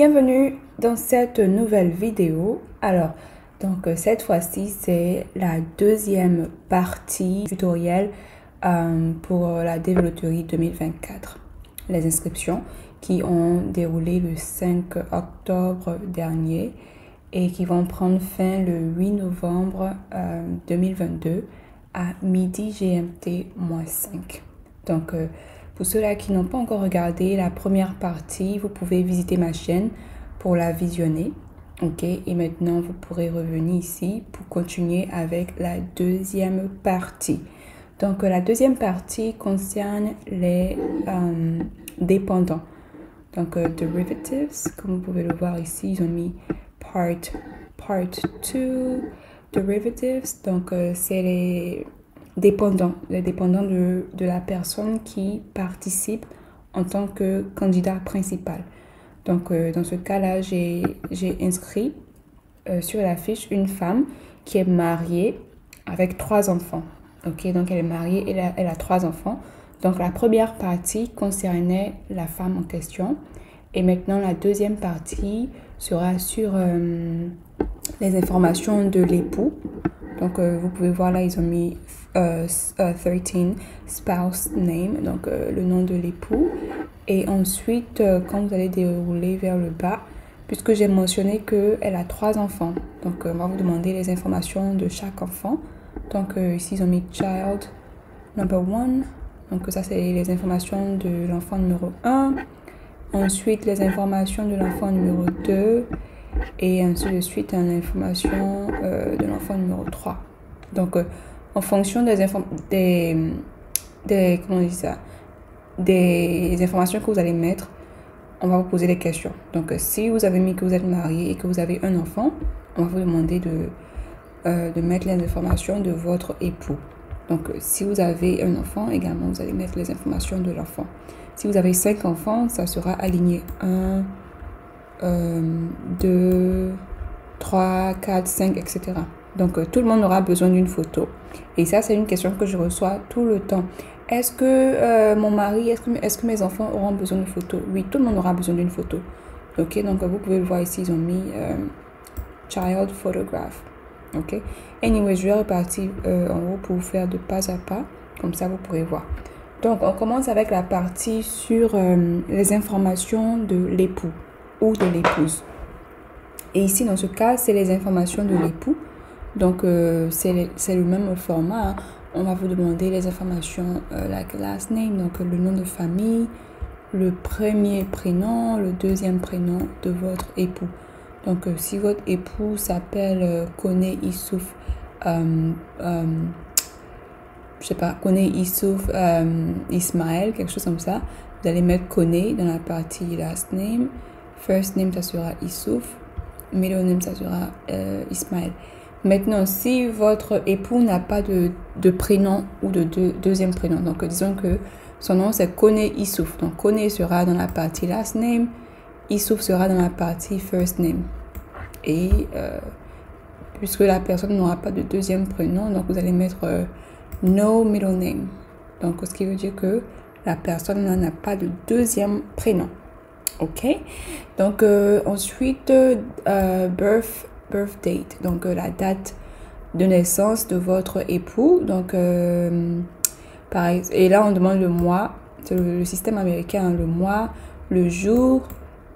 Bienvenue dans cette nouvelle vidéo. Alors, cette fois-ci, c'est la deuxième partie tutoriel pour la développerie 2024. Les inscriptions qui ont déroulé le 5 octobre dernier et qui vont prendre fin le 8 novembre 2022 à midi GMT-5. Donc, pour ceux-là qui n'ont pas encore regardé la première partie, vous pouvez visiter ma chaîne pour la visionner. Ok, et maintenant vous pourrez revenir ici pour continuer avec la deuxième partie. Donc la deuxième partie concerne les dépendants. Donc derivatives, comme vous pouvez le voir ici, ils ont mis part 2 derivatives. Donc c'est les dépendants de la personne qui participe en tant que candidat principal. Donc, dans ce cas-là, j'ai inscrit sur la fiche une femme qui est mariée avec 3 enfants. Ok, donc elle est mariée et elle a 3 enfants. Donc, la première partie concernait la femme en question. Et maintenant, la deuxième partie sera sur les informations de l'époux. Donc, vous pouvez voir là, ils ont mis 13 spouse name, donc le nom de l'époux. Et ensuite, quand vous allez dérouler vers le bas, puisque j'ai mentionné qu'elle a 3 enfants, donc on va vous demander les informations de chaque enfant. Donc ici, ils ont mis child number 1. Donc ça, c'est les informations de l'enfant numéro 1. Ensuite, les informations de l'enfant numéro 2. Et ainsi de suite, l'information de l'enfant numéro 3. Donc, en fonction des informations que vous allez mettre, on va vous poser des questions. Donc, si vous avez mis que vous êtes marié et que vous avez un enfant, on va vous demander de mettre les informations de votre époux. Donc, si vous avez un enfant, également, vous allez mettre les informations de l'enfant. Si vous avez 5 enfants, ça sera aligné 1, 2, 3, 4, 5, etc. Donc, tout le monde aura besoin d'une photo. Et ça, c'est une question que je reçois tout le temps. Est-ce que mon mari, est-ce que mes enfants auront besoin de photos? Oui, tout le monde aura besoin d'une photo. Ok, donc vous pouvez le voir ici, ils ont mis child photograph. Ok. Anyway, je vais repartir en haut pour vous faire de pas à pas. Comme ça, vous pourrez voir. Donc, on commence avec la partie sur les informations de l'époux ou de l'épouse. Et ici, dans ce cas, c'est les informations de l'époux. Donc, c'est le même format. Hein. On va vous demander les informations, like last name, donc le nom de famille, le premier prénom, le deuxième prénom de votre époux. Donc, si votre époux s'appelle Kone Issouf, je sais pas, Kone Issouf Ismaël, quelque chose comme ça, vous allez mettre Kone dans la partie last name. First name, ça sera Issouf. Middle name, ça sera Ismaël. Maintenant, si votre époux n'a pas de prénom ou de deuxième prénom, donc disons que son nom c'est Kone Issouf. Donc Kone sera dans la partie last name, Issouf sera dans la partie first name. Et puisque la personne n'aura pas de deuxième prénom, donc vous allez mettre no middle name. Donc ce qui veut dire que la personne n'a pas de deuxième prénom. Ok, donc ensuite birth date, donc la date de naissance de votre époux. Donc pareil, et là on demande le mois, c'est le système américain, hein, le mois, le jour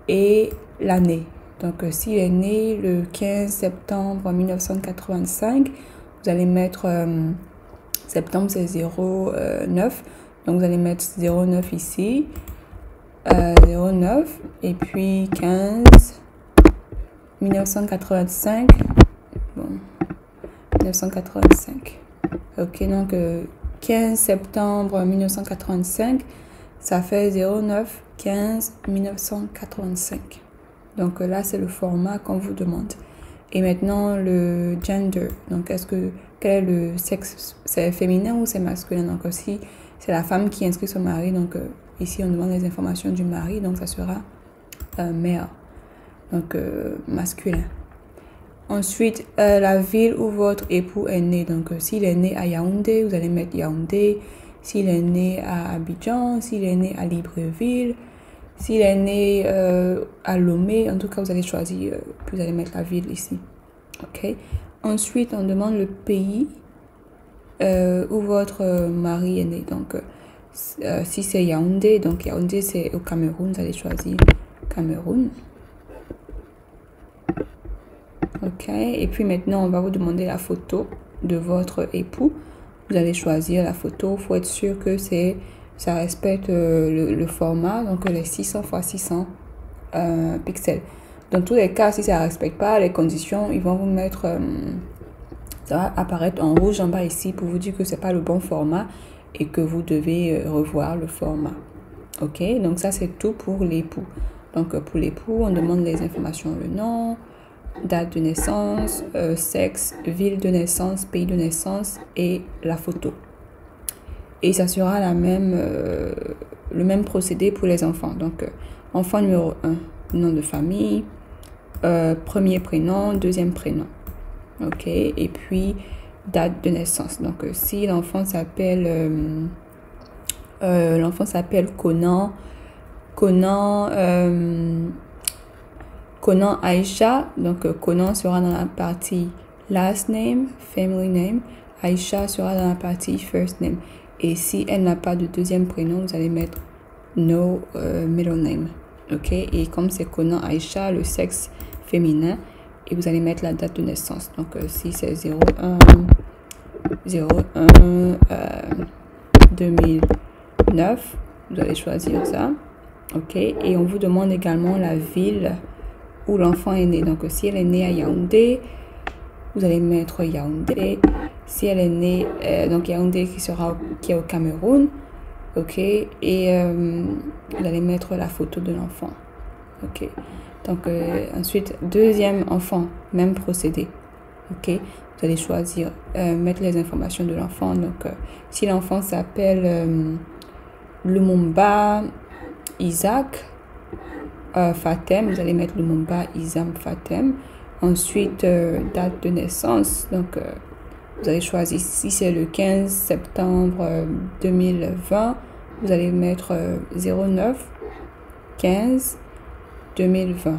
et l'année. Donc s'il est né le 15 septembre 1985, vous allez mettre septembre c'est 09, donc vous allez mettre 09 ici. 09 et puis 15 1985. Bon, 1985. Ok, donc 15 septembre 1985, ça fait 09 15 1985. Donc là, c'est le format qu'on vous demande. Et maintenant, le gender. Donc, quel est le sexe? C'est féminin ou c'est masculin? Donc, aussi, c'est la femme qui inscrit son mari. Donc, ici, on demande les informations du mari. Donc, ça sera male. Donc, masculin. Ensuite, la ville où votre époux est né. Donc, s'il est né à Yaoundé, vous allez mettre Yaoundé. S'il est né à Abidjan, s'il est né à Libreville, S'il est né à Lomé, en tout cas, vous allez choisir, puis vous allez mettre la ville ici. OK. Ensuite, on demande le pays où votre mari est né. Donc, si c'est Yaoundé, donc Yaoundé, c'est au Cameroun, vous allez choisir Cameroun. OK. Et puis maintenant, on va vous demander la photo de votre époux. Vous allez choisir la photo. Il faut être sûr que ça respecte le format, donc les 600 x 600 pixels. Dans tous les cas, si ça ne respecte pas les conditions, ils vont vous mettre, ça va apparaître en rouge en bas ici pour vous dire que ce n'est pas le bon format et que vous devez revoir le format. OK, donc ça c'est tout pour l'époux. Donc pour l'époux, on demande les informations, le nom, date de naissance, sexe, ville de naissance, pays de naissance et la photo. Et ça sera le même procédé pour les enfants. Donc enfant numéro 1, nom de famille, premier prénom, deuxième prénom. OK, et puis date de naissance. Donc si l'enfant s'appelle Conan Aïcha, donc Conan sera dans la partie last name, family name. Aïcha sera dans la partie first name. Et si elle n'a pas de deuxième prénom, vous allez mettre no middle name. OK, et comme c'est Conan Aïcha, le sexe féminin, et vous allez mettre la date de naissance. Donc si c'est 2009, vous allez choisir ça. OK, et on vous demande également la ville où l'enfant est né. Donc si elle est née à Yaoundé, vous allez mettre Yaoundé. Si elle est née, donc Yaoundé qui est au Cameroun, OK, et vous allez mettre la photo de l'enfant. OK, donc ensuite, deuxième enfant, même procédé. OK, vous allez choisir, mettre les informations de l'enfant. Donc si l'enfant s'appelle Lumumba Isaac Fatem, vous allez mettre Lumumba Isam Fatem. Ensuite, date de naissance. Donc vous allez choisir, si c'est le 15 septembre 2020, vous allez mettre 09 15 2020.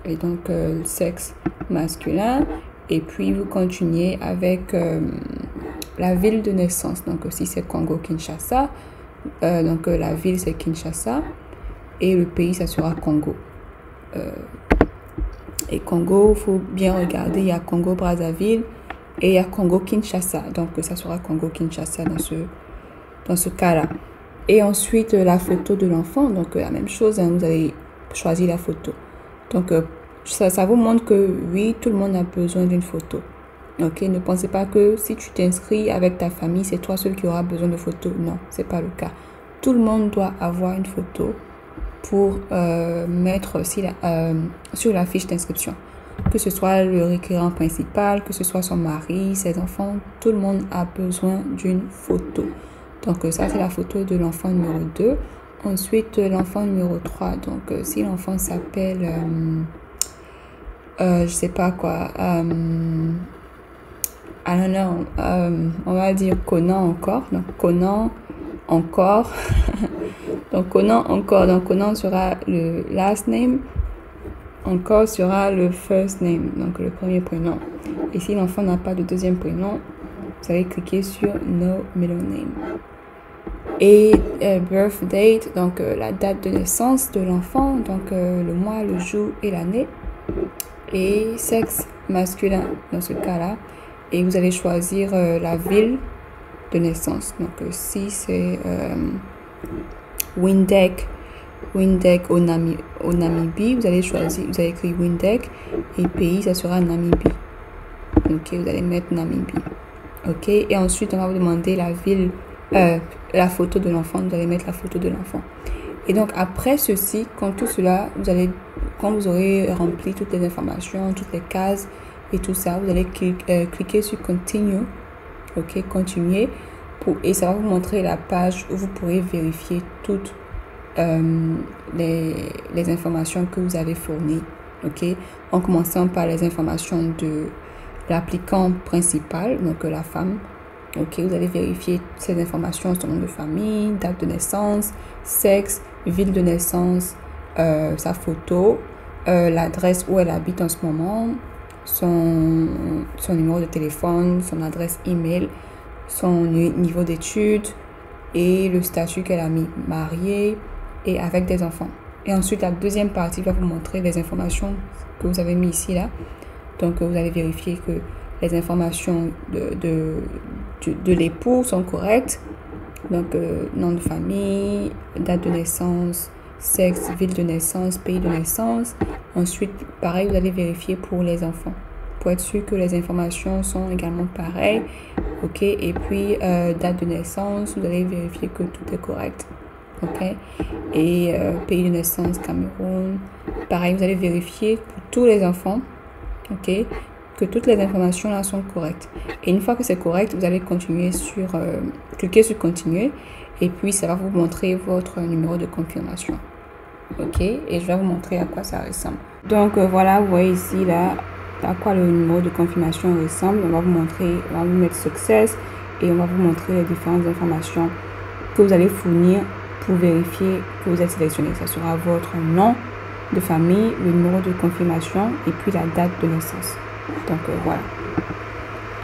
Et donc, le sexe masculin. Et puis, vous continuez avec la ville de naissance. Donc, si c'est Congo-Kinshasa, donc la ville, c'est Kinshasa. Et le pays, ça sera Congo. Et Congo, il faut bien regarder, il y a Congo-Brazzaville et il y a Congo-Kinshasa. Donc, ça sera Congo-Kinshasa dans ce cas-là. Et ensuite, la photo de l'enfant. Donc, la même chose, hein, vous allez choisir la photo. Donc, ça vous montre que oui, tout le monde a besoin d'une photo. OK, ne pensez pas que si tu t'inscris avec ta famille, c'est toi seul qui aura besoin de photos. Non, c'est pas le cas. Tout le monde doit avoir une photo pour mettre aussi sur la fiche d'inscription. Que ce soit le requérant principal, que ce soit son mari, ses enfants, tout le monde a besoin d'une photo. Donc ça, c'est la photo de l'enfant numéro 2. Ensuite, l'enfant numéro 3. Donc si l'enfant s'appelle, je sais pas quoi, on va dire Conan encore. Donc Conan encore. Donc Conan encore. Donc Conan sera le last name. Encore sera le first name, donc le premier prénom. Et si l'enfant n'a pas de deuxième prénom, vous allez cliquer sur no middle name. Et birth date, donc la date de naissance de l'enfant, donc le mois, le jour et l'année. Et sexe masculin dans ce cas-là. Et vous allez choisir la ville de naissance. Donc si c'est Windhoek au Namibie, vous allez choisir, vous allez écrire Windhoek et pays, ça sera Namibie. OK, vous allez mettre Namibie. OK, et ensuite on va vous demander la ville, la photo de l'enfant, vous allez mettre la photo de l'enfant. Et donc après ceci, quand tout cela, quand vous aurez rempli toutes les informations, toutes les cases et tout ça, vous allez cliquer sur Continue. OK, continuer et ça va vous montrer la page où vous pourrez vérifier toutes les informations que vous avez fournies. OK, en commençant par les informations de l'applicant principal, donc la femme, Ok, vous allez vérifier ces informations, son nom de famille, date de naissance, sexe, ville de naissance, sa photo, l'adresse où elle habite en ce moment, son numéro de téléphone, son adresse email, son niveau d'études et le statut qu'elle a mis, mariée et avec des enfants. Et ensuite, la deuxième partie va vous montrer les informations que vous avez mis ici, là. Donc, vous allez vérifier que les informations de l'époux sont correctes. Donc, nom de famille, date de naissance, sexe, ville de naissance, pays de naissance. Ensuite, pareil, vous allez vérifier pour les enfants pour être sûr que les informations sont également pareilles. Ok, et puis date de naissance, vous allez vérifier que tout est correct. Ok, et pays de naissance, Cameroun. Pareil, vous allez vérifier pour tous les enfants. Ok, que toutes les informations là sont correctes. Et une fois que c'est correct, vous allez continuer sur cliquer sur continuer et puis ça va vous montrer votre numéro de confirmation. Ok, et je vais vous montrer à quoi ça ressemble. Donc voilà, vous voyez ici là à quoi le numéro de confirmation ressemble. On va vous montrer, on va vous mettre success et on va vous montrer les différentes informations que vous allez fournir pour vérifier que vous êtes sélectionné. Ça sera votre nom de famille, le numéro de confirmation et puis la date de naissance. Donc voilà.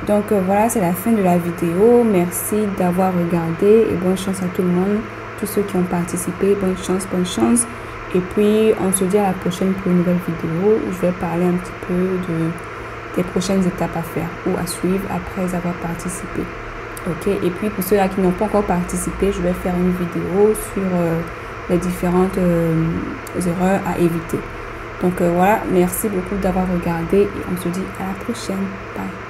Donc voilà, c'est la fin de la vidéo. Merci d'avoir regardé et bonne chance à tout le monde, tous ceux qui ont participé. Bonne chance, bonne chance. Et puis on se dit à la prochaine pour une nouvelle vidéo où je vais parler un petit peu des prochaines étapes à faire ou à suivre après avoir participé. Ok, et puis pour ceux-là qui n'ont pas encore participé, je vais faire une vidéo sur les différentes erreurs à éviter. Donc voilà, merci beaucoup d'avoir regardé et on se dit à la prochaine. Bye.